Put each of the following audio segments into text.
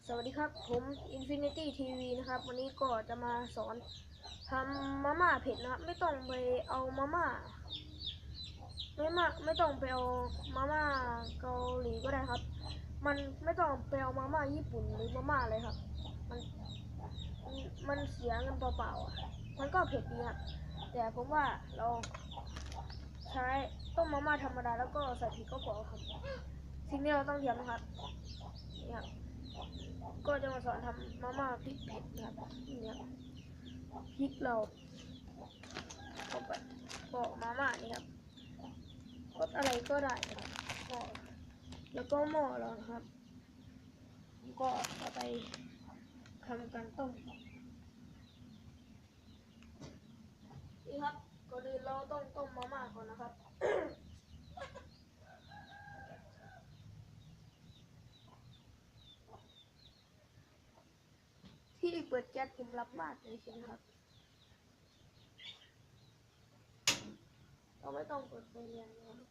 สวัสดีครับผม Infinity TV นะครับวันนี้ก็จะมาสอนทำมาม่าเผ็ดนะครับไม่ต้องไปเอามาม่าไม่ต้องไปเอามาม่าเกาหลีก็ได้ครับมันไม่ต้องไปเอามาม่าญี่ปุ่นหรือมาม่าอะไรครับมันมันเสียเงินเปล่าๆมันก็เผ็ดดีครับแต่ผมว่าเราใช้ต้มมาม่าธรรมดาแล้วก็ใส่พริกก็พอครับสิ่งที่เราต้องเตรียมนะครับนี่ครับก็จะมาสอนทำมาม่าพริกเผ็ดนะครับนี่ครับพริกเราเข้าไปก็มาม่านี่ครับรสอะไรก็ได้นะครับก็แล้วก็หม้อเรานะครับก็เอาไปทำการต้มนี่ครับก่อนอื่นเราต้องต้มมาม่าก่อนนะครับ ที่เปิดแก๊สผมรับมากเลยใช่ไหมครับเราไม่ต้องเปิดไฟแรงนะครับ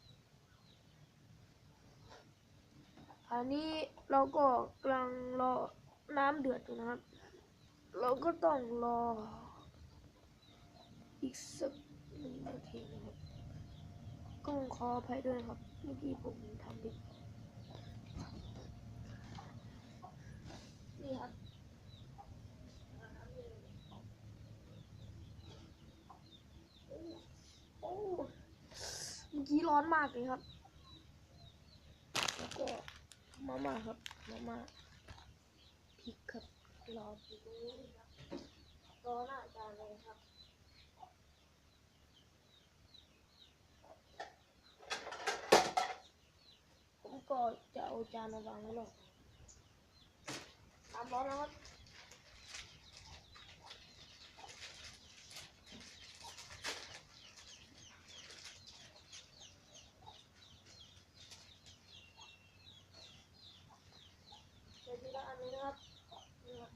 อันนี้เราก็กำลังรอน้ำเดือดอยู่นะครับเราก็ต้องรออีกสัก1 นาทีนะครับก็ขออภัยด้วยครับเมื่อกี้ผมทำผิดนี่ครับโอ้เมื่อกี้ร้อนมากเลยครับแล้วก็มาม่าครับมาม่าพริกครับรออยู่ตรงนี้ครับรอหน้าจานเลยครับผมก็จะเอาจานมาวางไว้หรอกน้ำร้อนแล้วครับเดี๋ยวทีละอันนี้นะครับนี่ครับ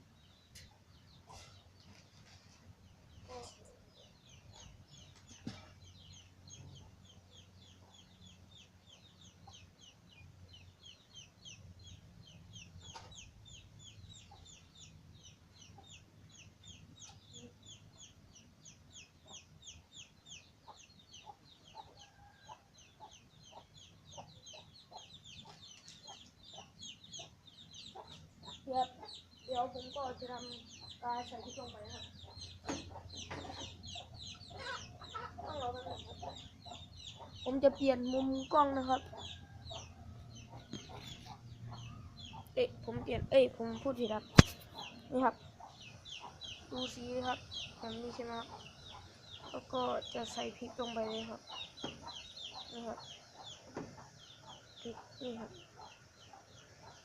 ก็เดี๋ยวผมก็จะทำการใส่พริกลงไปนะครับต้องรอแป๊บนึงครับผมจะเปลี่ยนมุมกล้องนะครับผมพูดผิดครับนี่ครับดูสีครับแบบนี้ใช่ไหมครับแล้วก็จะใส่พริกลงไปเลยครับนี่ครับพริกนี่ครับ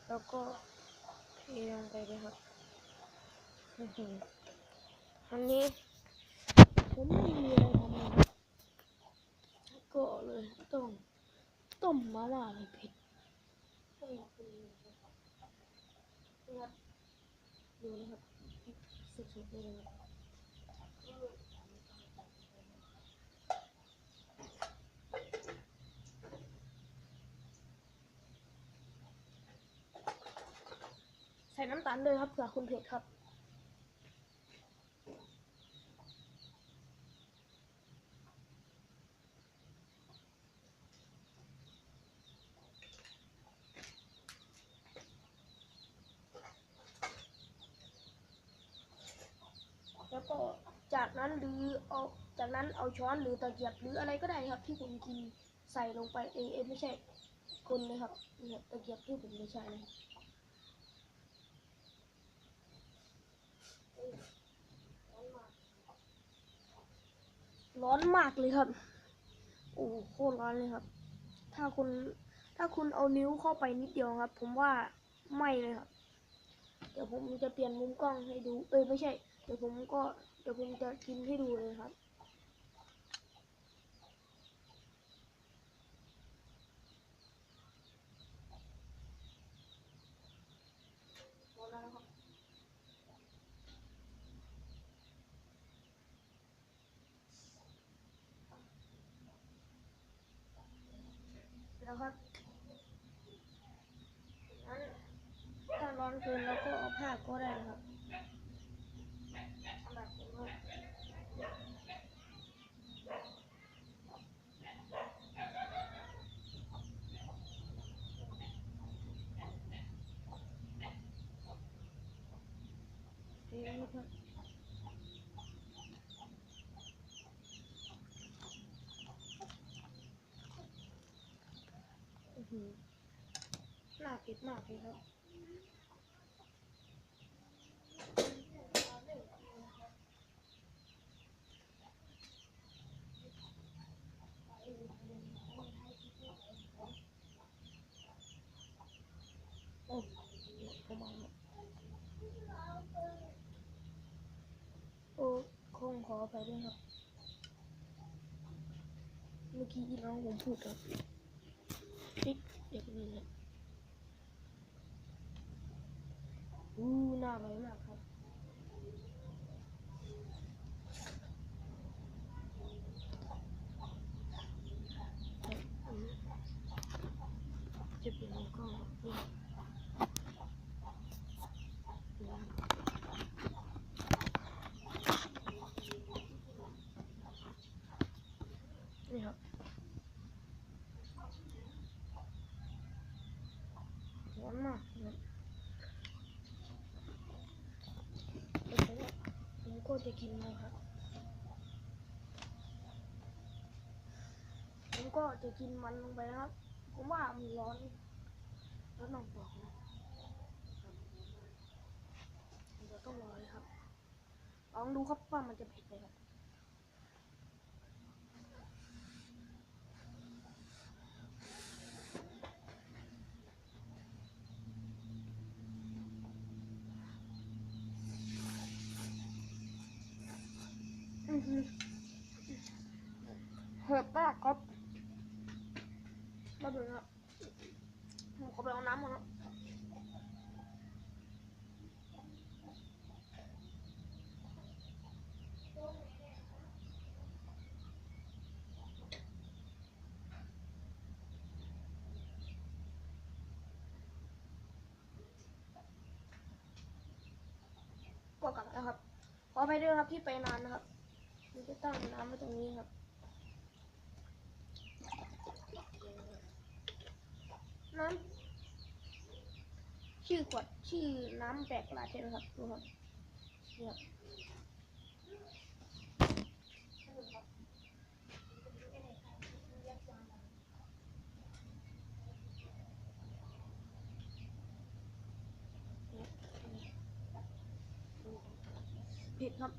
แล้วก็เทลงไปเลยครับอันนี้ผมไม่มีอะไรทำเลยครับก็เลยต้องต้มมาม่าให้เผ็ดให้คุณนี่ครับดูนะครับพริกสุดๆเลยครับใส่น้ำตาลเลยครับเผื่อคุณเผ็ดครับแล้วก็จากนั้นเอาช้อนหรือตะเกียบหรืออะไรก็ได้ครับที่คุณกินใส่ลงไปไม่ใช่คนเลยครับเนี่ยตะเกียบที่ผมไม่ใช่เลยร้อนมากเลยครับโอ้โคตรร้อนเลยครับถ้าคุณเอานิ้วเข้าไปนิดเดียวครับผมว่าไหม้เลยครับเดี๋ยวผมจะเปลี่ยนมุมกล้องให้ดูไม่ใช่เดี๋ยวผมจะกินให้ดูเลยครับร้อนแล้วนะครับแล้วครับงั้นถ้าร้อน เกินแล้วก็เอาผ้าก็ได้นะครับแบบนี้ครับนี่ครับน่าเก็บมากเลยครับโอ้ประมาณนี้โอ้คงขอไปด้วยครับเมื่อกี้ที่น้องผมพูดครับติ๊กเด็กนี่เลยน่าอร่อยมากครับจะเป็นก็นี่ครับร้อนมากครับผมก็จะกินนะครับผมก็จะกินมันลงไปนะครับผมว่ามันร้อนแล้วน้องบอกนะเดี๋ยวต้องรอเลยครับลองดูครับว่ามันจะเผ็ดไหมครับเผ็ดมากครับมาดูนะผมขอไปเอาน้ำก่อนนะก็กลับแล้วครับขอไปด้วยครับที่ไปนานนะครับมันจะตั้งน้ำไว้ตรงนี้ครับน้ำชื่อขวดชื่อน้ำแปลกประหลาดใช่ไหมครับดูครับเนี่ยเผ็ดครับ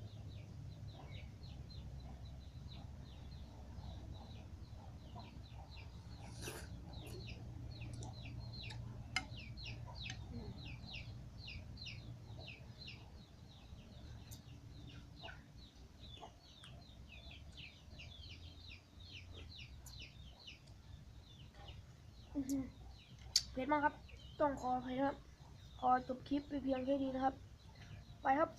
เผ็ดมากครับต้องขออภัยครับขอจบคลิปไปเพียงแค่นี้นะครับไปครับ